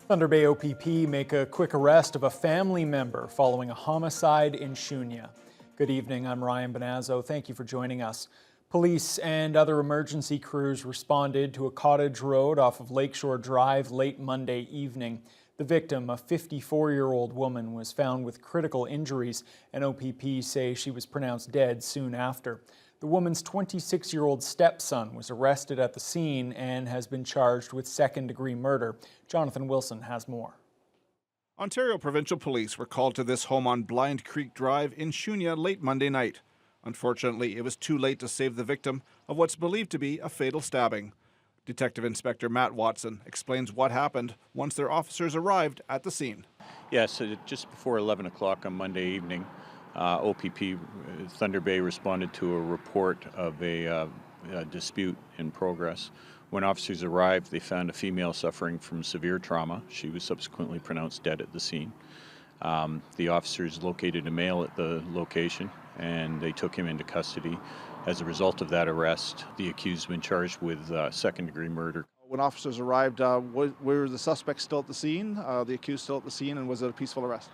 Thunder Bay OPP make a quick arrest of a family member following a homicide in Shunia. Good evening, I'm Ryan Bonazzo. Thank you for joining us. Police and other emergency crews responded to a cottage road off of Lakeshore Drive late Monday evening. The victim, a 54-year-old woman, was found with critical injuries, and OPP say she was pronounced dead soon after. The woman's 26-year-old stepson was arrested at the scene and has been charged with second-degree murder. Jonathan Wilson has more. Ontario Provincial Police were called to this home on Blind Creek Drive in Shunia late Monday night. Unfortunately, it was too late to save the victim of what's believed to be a fatal stabbing. Detective Inspector Matt Watson explains what happened once their officers arrived at the scene. Yes, just before 11 o'clock on Monday evening, OPP Thunder Bay responded to a report of a dispute in progress. When officers arrived, they found a female suffering from severe trauma. She was subsequently pronounced dead at the scene. The officers located a male at the location and they took him into custody. As a result of that arrest, the accused has been charged with second-degree murder. When officers arrived, were the suspects still at the scene, the accused still at the scene, and was it a peaceful arrest?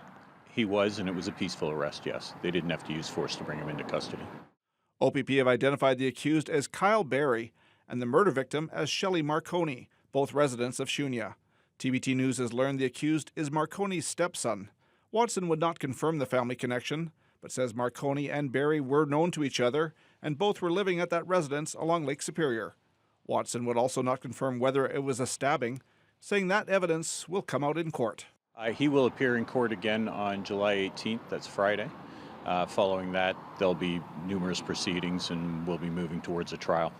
He was, and it was a peaceful arrest, yes. They didn't have to use force to bring him into custody. OPP have identified the accused as Kyle Barry and the murder victim as Shelley Marconi, both residents of Shunia. TBT News has learned the accused is Marconi's stepson. Watson would not confirm the family connection, but says Marconi and Barry were known to each other and both were living at that residence along Lake Superior. Watson would also not confirm whether it was a stabbing, saying that evidence will come out in court. He will appear in court again on July 18th, that's Friday. Following that, there'll be numerous proceedings and we'll be moving towards a trial.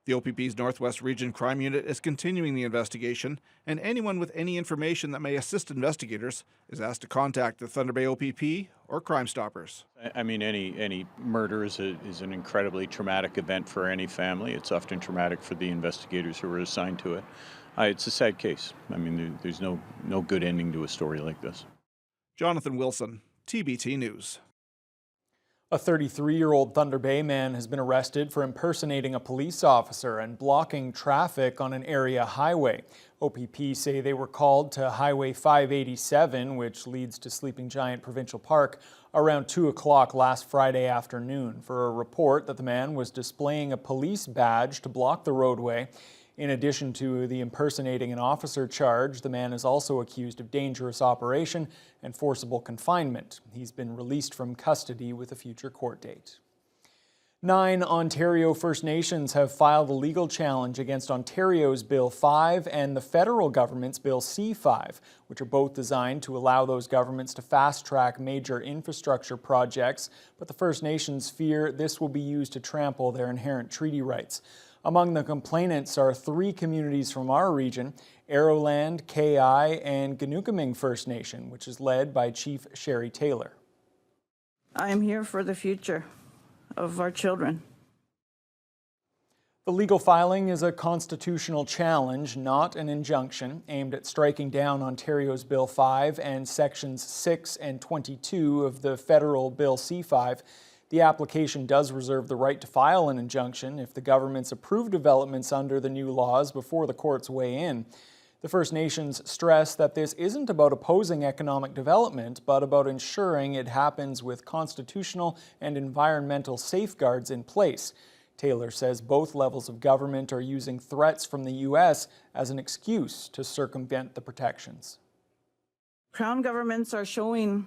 The OPP's Northwest Region Crime Unit is continuing the investigation, and anyone with any information that may assist investigators is asked to contact the Thunder Bay OPP or Crime Stoppers. I mean, any murder is an incredibly traumatic event for any family. It's often traumatic for the investigators who are assigned to it. It's a sad case. I mean, there's no good ending to a story like this. Jonathan Wilson, TBT News. A 33-year-old Thunder Bay man has been arrested for impersonating a police officer and blocking traffic on an area highway. OPP say they were called to Highway 587, which leads to Sleeping Giant Provincial Park, around 2 o'clock last Friday afternoon for a report that the man was displaying a police badge to block the roadway. In addition to the impersonating an officer charge, the man is also accused of dangerous operation and forcible confinement. He's been released from custody with a future court date. 9 Ontario First Nations have filed a legal challenge against Ontario's Bill 5 and the federal government's Bill C5, which are both designed to allow those governments to fast-track major infrastructure projects, but the First Nations fear this will be used to trample their inherent treaty rights. Among the complainants are 3 communities from our region, Arrowland, KI, and Ganookaming First Nation, which is led by Chief Sherry Taylor. I am here for the future of our children. The legal filing is a constitutional challenge, not an injunction, aimed at striking down Ontario's Bill 5 and Sections 6 and 22 of the federal Bill C5. The application does reserve the right to file an injunction if the government's approved developments under the new laws before the courts weigh in. The First Nations stress that this isn't about opposing economic development, but about ensuring it happens with constitutional and environmental safeguards in place. Taylor says both levels of government are using threats from the U.S. as an excuse to circumvent the protections. Crown governments are showing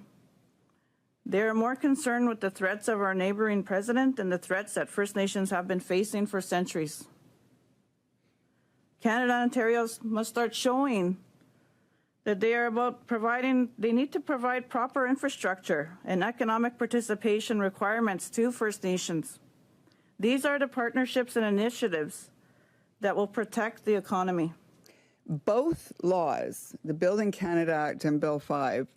they're more concerned with the threats of our neighboring president than the threats that First Nations have been facing for centuries. Canada and Ontario must start showing that they need to provide proper infrastructure and economic participation requirements to First Nations. These are the partnerships and initiatives that will protect the economy. Both laws, the Building Canada Act and Bill 5,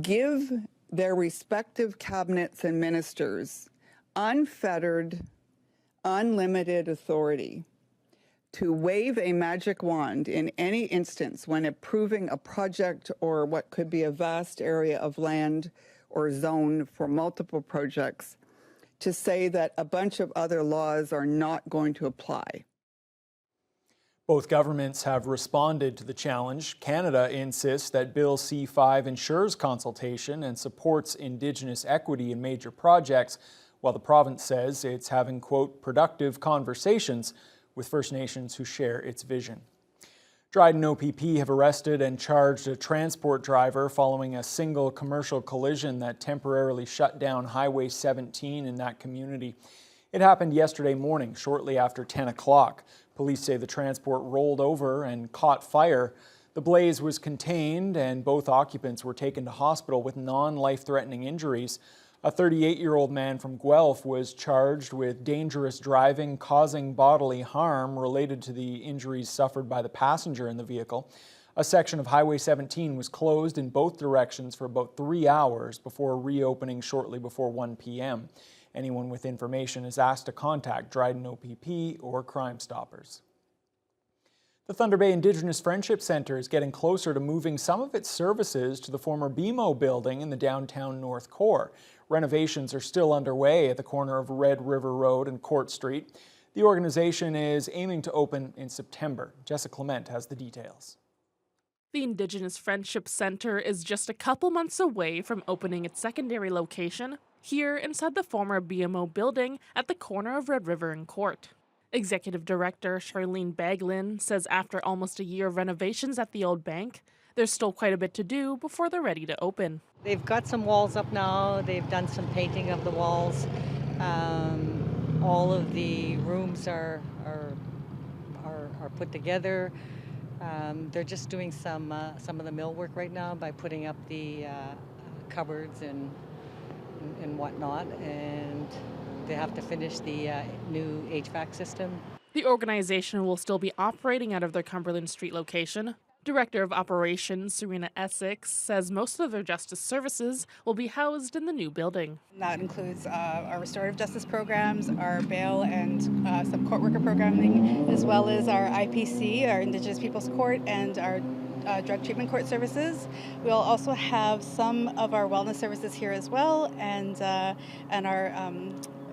give their respective cabinets and ministers unfettered, unlimited authority to wave a magic wand in any instance when approving a project or what could be a vast area of land or zone for multiple projects, to say that a bunch of other laws are not going to apply. Both governments have responded to the challenge. Canada insists that Bill C-5 ensures consultation and supports Indigenous equity in major projects, while the province says it's having, quote, productive conversations with First Nations who share its vision. Dryden OPP have arrested and charged a transport driver following a single commercial collision that temporarily shut down Highway 17 in that community. It happened yesterday morning, shortly after 10 o'clock. Police say the transport rolled over and caught fire. The blaze was contained and both occupants were taken to hospital with non-life-threatening injuries. A 38-year-old man from Guelph was charged with dangerous driving causing bodily harm related to the injuries suffered by the passenger in the vehicle. A section of Highway 17 was closed in both directions for about 3 hours before reopening shortly before 1 p.m. Anyone with information is asked to contact Dryden OPP or Crime Stoppers. The Thunder Bay Indigenous Friendship Centre is getting closer to moving some of its services to the former BMO building in the downtown North Core. Renovations are still underway at the corner of Red River Road and Court Street. The organization is aiming to open in September. Jessica Clement has the details. The Indigenous Friendship Centre is just a couple months away from opening its secondary location here inside the former BMO building at the corner of Red River and Court. Executive Director Charlene Baglin says after almost a year of renovations at the old bank, there's still quite a bit to do before they're ready to open. They've got some walls up now. They've done some painting of the walls. All of the rooms are put together. They're just doing some of the millwork right now by putting up the cupboards and whatnot, and they have to finish the new HVAC system. The organization will still be operating out of their Cumberland Street location. Director of Operations Serena Essex says most of their justice services will be housed in the new building. That includes our restorative justice programs, our bail and some court worker programming, as well as our IPC, our Indigenous Peoples Court, and our drug treatment court services. We'll also have some of our wellness services here as well, and our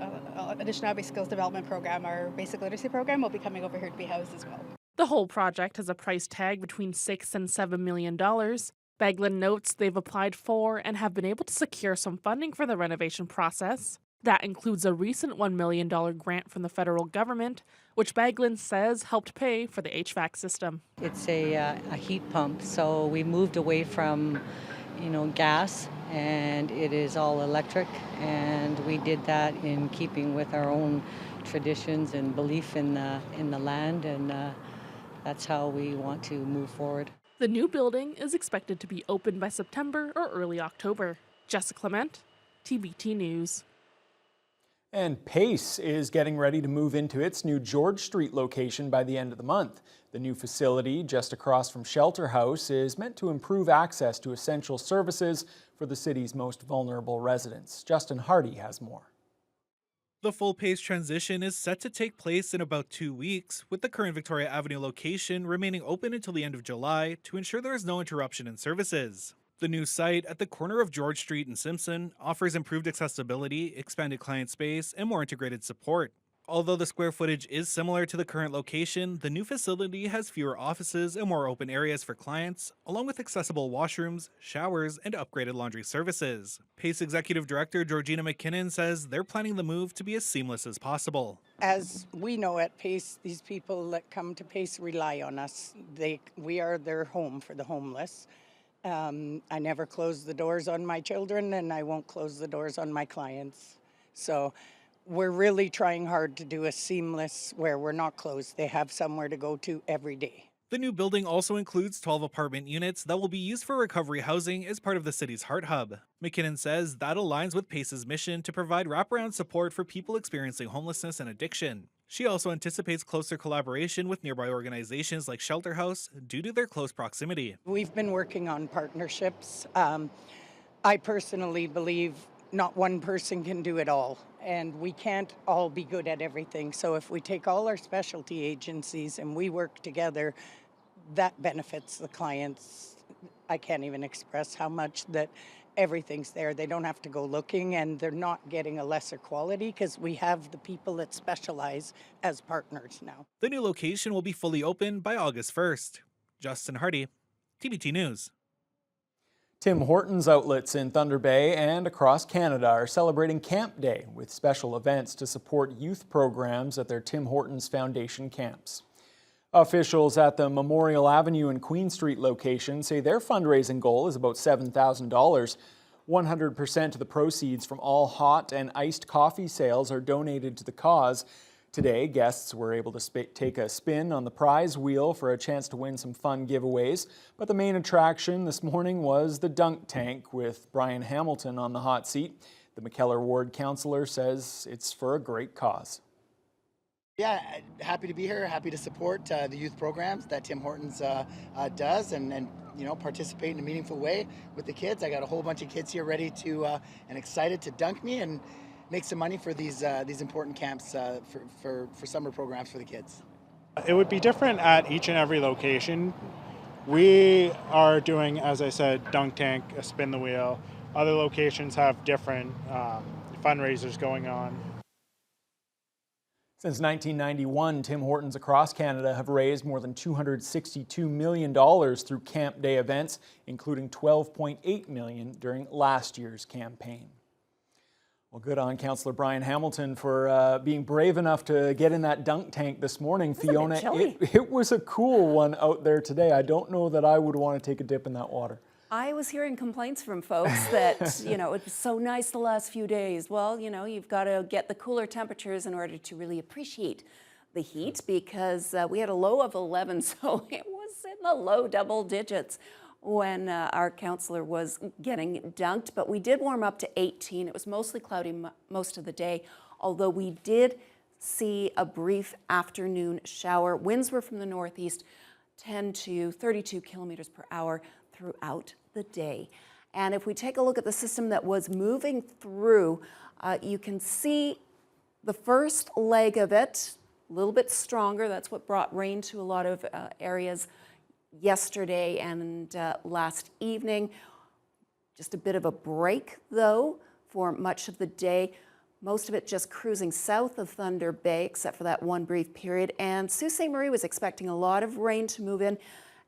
Anishinaabe Skills Development Program, our basic literacy program, will be coming over here to be housed as well. The whole project has a price tag between $6 and $7 million. Baglin notes they've applied for and have been able to secure some funding for the renovation process. That includes a recent $1 million grant from the federal government, which Baglin says helped pay for the HVAC system. It's a heat pump, so we moved away from, gas, and it is all electric, and we did that in keeping with our own traditions and belief in the land, and that's how we want to move forward. The new building is expected to be open by September or early October. Jessica Clement, TBT News. And Pace is getting ready to move into its new George Street location by the end of the month. The new facility, just across from Shelter House, is meant to improve access to essential services for the city's most vulnerable residents. Justin Hardy has more. The full Pace transition is set to take place in about 2 weeks, with the current Victoria Avenue location remaining open until the end of July to ensure there is no interruption in services. The new site at the corner of George Street and Simpson offers improved accessibility, expanded client space, and more integrated support. Although the square footage is similar to the current location, the new facility has fewer offices and more open areas for clients, along with accessible washrooms, showers, and upgraded laundry services. Pace Executive Director Georgina McKinnon says they're planning the move to be as seamless as possible. As we know at Pace, these people that come to Pace rely on us. We are their home for the homeless. I never close the doors on my children, and I won't close the doors on my clients. So we're really trying hard to do a seamless where we're not closed. They have somewhere to go to every day. The new building also includes 12 apartment units that will be used for recovery housing as part of the city's Heart Hub. McKinnon says that aligns with Pace's mission to provide wraparound support for people experiencing homelessness and addiction. She also anticipates closer collaboration with nearby organizations like Shelter House due to their close proximity. We've been working on partnerships. I personally believe not one person can do it all, and we can't all be good at everything. So if we take all our specialty agencies and we work together, that benefits the clients. I can't even express how much that everything's there. They don't have to go looking, and they're not getting a lesser quality because we have the people that specialize as partners now. The new location will be fully open by August 1st. Justin Hardy, TBT News. Tim Hortons outlets in Thunder Bay and across Canada are celebrating Camp Day with special events to support youth programs at their Tim Hortons Foundation camps. Officials at the Memorial Avenue and Queen Street location say their fundraising goal is about $7,000. 100% of the proceeds from all hot and iced coffee sales are donated to the cause. Today, guests were able to take a spin on the prize wheel for a chance to win some fun giveaways. But the main attraction this morning was the dunk tank with Brian Hamilton on the hot seat. The McKellar Ward councillor says it's for a great cause. Yeah, happy to be here, happy to support the youth programs that Tim Hortons does and you know, participate in a meaningful way with the kids. I got a whole bunch of kids here ready to and excited to dunk me and make some money for these important camps for summer programs for the kids. It would be different at each and every location. We are doing, as I said, dunk tank, a spin the wheel. Other locations have different fundraisers going on. Since 1991, Tim Hortons across Canada have raised more than $262 million through Camp Day events, including $12.8 million during last year's campaign. Well, good on Councillor Brian Hamilton for being brave enough to get in that dunk tank this morning. Fiona, it was a cool one out there today. I don't know that I would want to take a dip in that water. I was hearing complaints from folks that, you know, it was so nice the last few days. Well, you know, you've got to get the cooler temperatures in order to really appreciate the heat, because we had a low of 11, so it was in the low double digits when our councillor was getting dunked. But we did warm up to 18. It was mostly cloudy most of the day, although we did see a brief afternoon shower. Winds were from the northeast, 10 to 32 kilometers per hour throughout the day. And if we take a look at the system that was moving through, you can see the first leg of it, a little bit stronger. That's what brought rain to a lot of areas yesterday and last evening. Just a bit of a break, though, for much of the day. Most of it just cruising south of Thunder Bay, except for that one brief period. And Sault Ste. Marie was expecting a lot of rain to move in,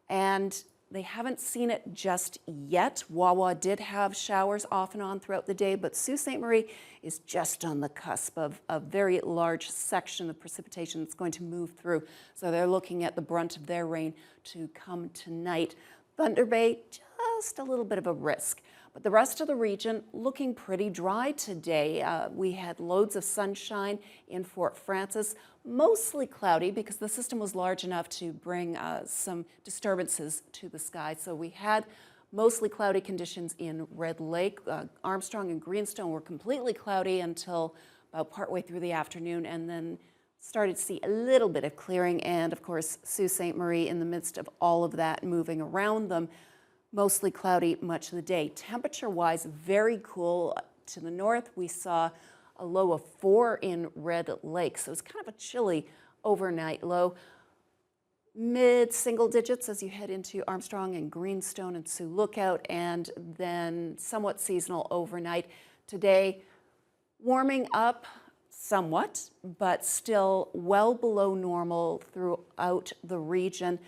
and they haven't seen it just yet. Wawa did have showers off and on throughout the day, but Sault Ste. Marie is just on the cusp of a very large section of precipitation that's going to move through. So they're looking at the brunt of their rain to come tonight. Thunder Bay, just a little bit of a risk. But the rest of the region looking pretty dry today. We had loads of sunshine in Fort Frances, mostly cloudy because the system was large enough to bring some disturbances to the sky. So we had mostly cloudy conditions in Red Lake. Armstrong and Greenstone were completely cloudy until about partway through the afternoon, and then started to see a little bit of clearing. And of course, Sault Ste. Marie in the midst of all of that moving around them. Mostly cloudy much of the day. Temperature-wise, very cool. To the north, we saw a low of 4 in Red Lake, so it's kind of a chilly overnight low. Mid-single digits as you head into Armstrong and Greenstone and Sioux Lookout, and then somewhat seasonal overnight. Today, warming up somewhat, but still well below normal throughout the region.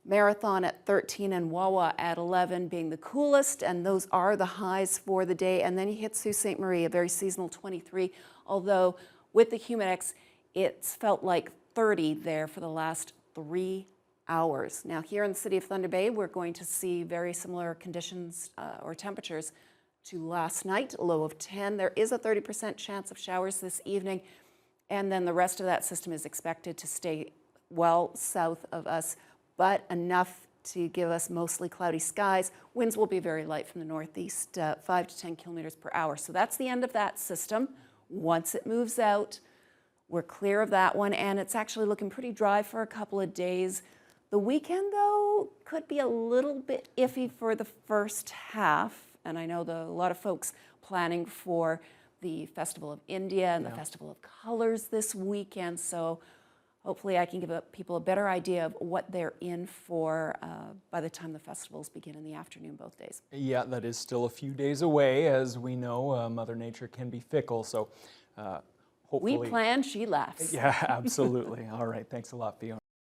Marathon at 13 and Wawa at 11 being the coolest, and those are the highs for the day. And then you hit Sault Ste. Marie, a very seasonal 23, although with the Humidex, it's felt like 30 there for the last 3 hours. Now here in the city of Thunder Bay, we're going to see very similar conditions or temperatures to last night, a low of 10. There is a 30% chance of showers this evening, and then the rest of that system is expected to stay well south of us, but enough to give us mostly cloudy skies. Winds will be very light from the northeast, 5 to 10 kilometers per hour. So that's the end of that system. Once it moves out, we're clear of that one, and it's actually looking pretty dry for a couple of days. The weekend, though, could be a little bit iffy for the first half, and I know a lot of folks planning for the Festival of India and the Festival of Colors this weekend, so hopefully I can give people a better idea of what they're in for by the time the festivals begin in the afternoon both days. Yeah, that is still a few days away. As we know, Mother Nature can be fickle, so hopefully... We plan, she laughs. Yeah, absolutely. All right, thanks a lot, Fiona.